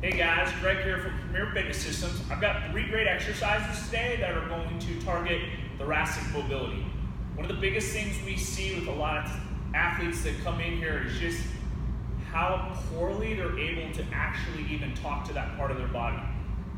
Hey guys, Greg here from Premier Fitness Systems. I've got 3 great exercises today that are going to target thoracic mobility. One of the biggest things we see with a lot of athletes that come in here is just how poorly they're able to actually even talk to that part of their body.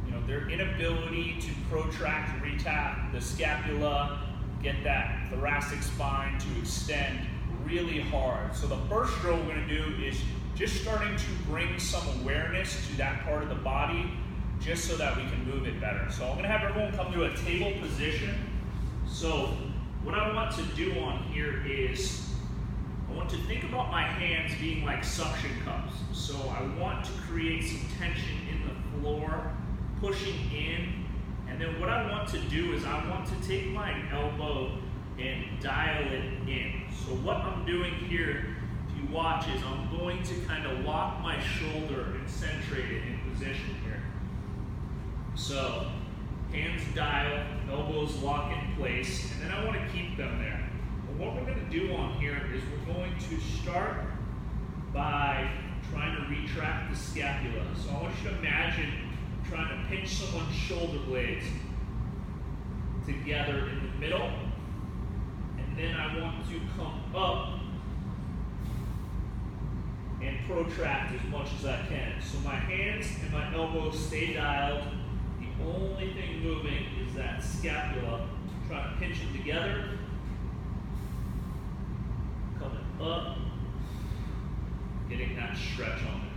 You know, their inability to protract and retract the scapula, get that thoracic spine to extend really hard. So the first drill we're going to do is just starting to bring some awareness to that part of the body just so that we can move it better. So I'm going to have everyone come to a table position. So what I want to do on here is I want to think about my hands being like suction cups. So I want to create some tension in the floor, pushing in, and then what I want to do is I want to take my elbow and dial it in. So what I'm doing here, if you watch, is I'm going to kind of lock my shoulder and centrate it in position here. So hands dial, elbows lock in place, and then I want to keep them there. And what we're going to do on here is we're going to start by trying to retract the scapula. So I want you to imagine trying to pinch someone's shoulder blades together in the middle. And then I want to come up and protract as much as I can. So my hands and my elbows stay dialed. The only thing moving is that scapula. Trying to pinch them together. Coming up. Getting that stretch on there.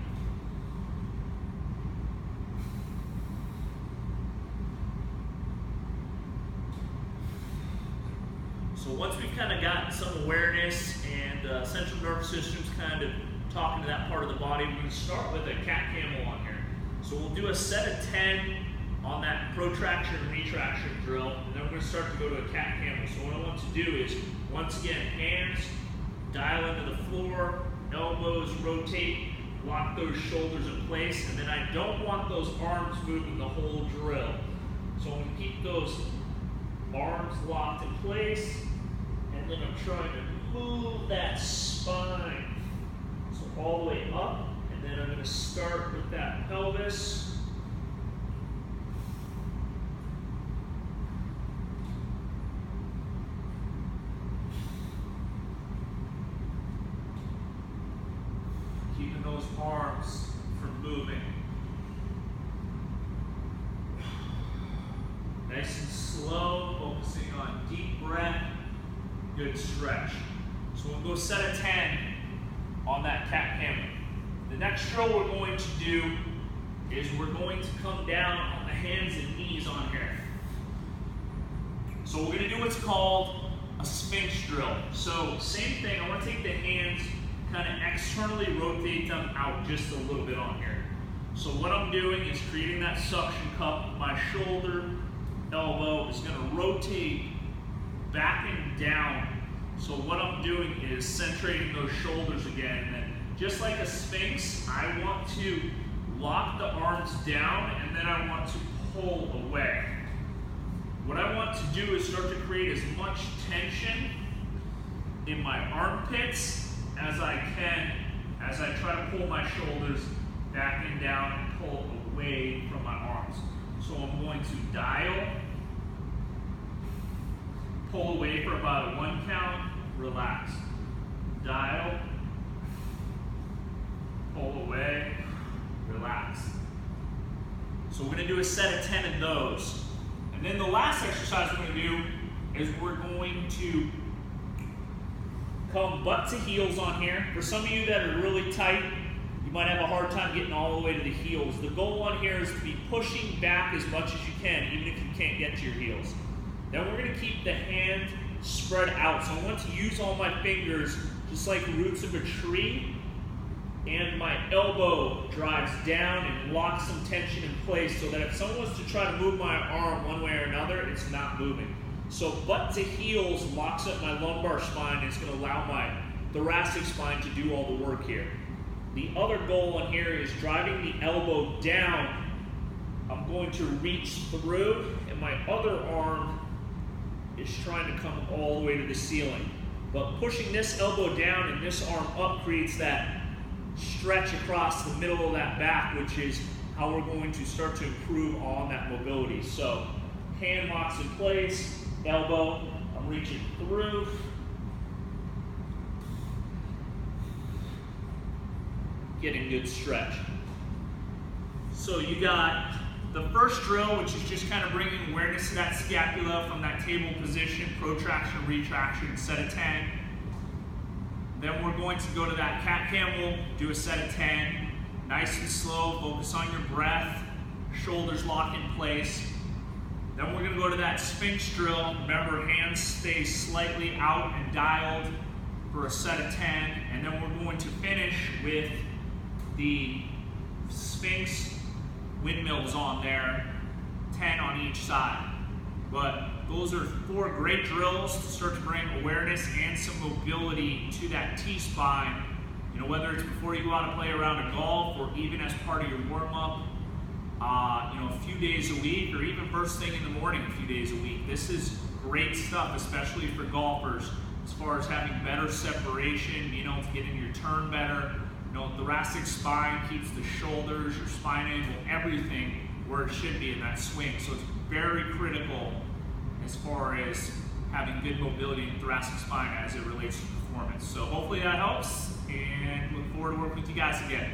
So once we've kind of gotten some awareness and central nervous system's kind of talking to that part of the body, we're going to start with a cat camel on here. So we'll do a set of 10 on that protraction and retraction drill, and then we're going to start to go to a cat camel. So what I want to do is, once again, hands dial into the floor, elbows rotate, lock those shoulders in place, and then I don't want those arms moving the whole drill. So I'm going to keep those arms locked in place, and then I'm trying to move that spine. So all the way up, and then I'm going to start with that pelvis. Keeping those arms from moving. Nice and slow, focusing on deep breath, good stretch. So we'll go set of 10 on that cat camel. The next drill we're going to do is we're going to come down on the hands and knees on here. So we're going to do what's called a Sphinx Drill. So same thing, I want to take the hands, kind of externally rotate them out just a little bit on here. So what I'm doing is creating that suction cup. My shoulder, elbow is going to rotate back and down. So what I'm doing is centrating those shoulders again. And then just like a Sphinx, I want to lock the arms down and then I want to pull away. What I want to do is start to create as much tension in my armpits as I can as I try to pull my shoulders back and down and pull away from my arms. So I'm going to dial, pull away for about a 1 count, relax. Dial, pull away, relax. So we're going to do a set of 10 of those. And then the last exercise we're going to do is we're going to come butt to heels on here. For some of you that are really tight, you might have a hard time getting all the way to the heels. The goal on here is to be pushing back as much as you can, even if you can't get to your heels. Then we're going to keep the hand spread out. So I want to use all my fingers just like roots of a tree, and my elbow drives down and locks some tension in place so that if someone was to try to move my arm one way or another, it's not moving. So butt to heels locks up my lumbar spine, and it's going to allow my thoracic spine to do all the work here. The other goal on here is driving the elbow down. I'm going to reach through, and my other arm is trying to come all the way to the ceiling. But pushing this elbow down and this arm up creates that stretch across the middle of that back, which is how we're going to start to improve on that mobility. So hand locks in place, elbow, I'm reaching through. Getting good stretch. So you got the first drill, which is just kind of bringing awareness to that scapula from that table position, protraction, retraction, set of 10. Then we're going to go to that cat camel, do a set of 10, nice and slow, focus on your breath, shoulders lock in place. Then we're going to go to that Sphinx drill. Remember, hands stay slightly out and dialed for a set of 10. And then we're going to finish with the Sphinx Windmills on there, 10 on each side. But those are 4 great drills to start to bring awareness and some mobility to that T-spine. You know, whether it's before you go out and play a round of golf or even as part of your warm-up, you know, a few days a week, or even first thing in the morning a few days a week. This is great stuff, especially for golfers, as far as having better separation, you know, getting your turn better. You know, thoracic spine keeps the shoulders, your spine angle, everything where it should be in that swing. So it's very critical as far as having good mobility in thoracic spine as it relates to performance. So hopefully that helps, and look forward to working with you guys again.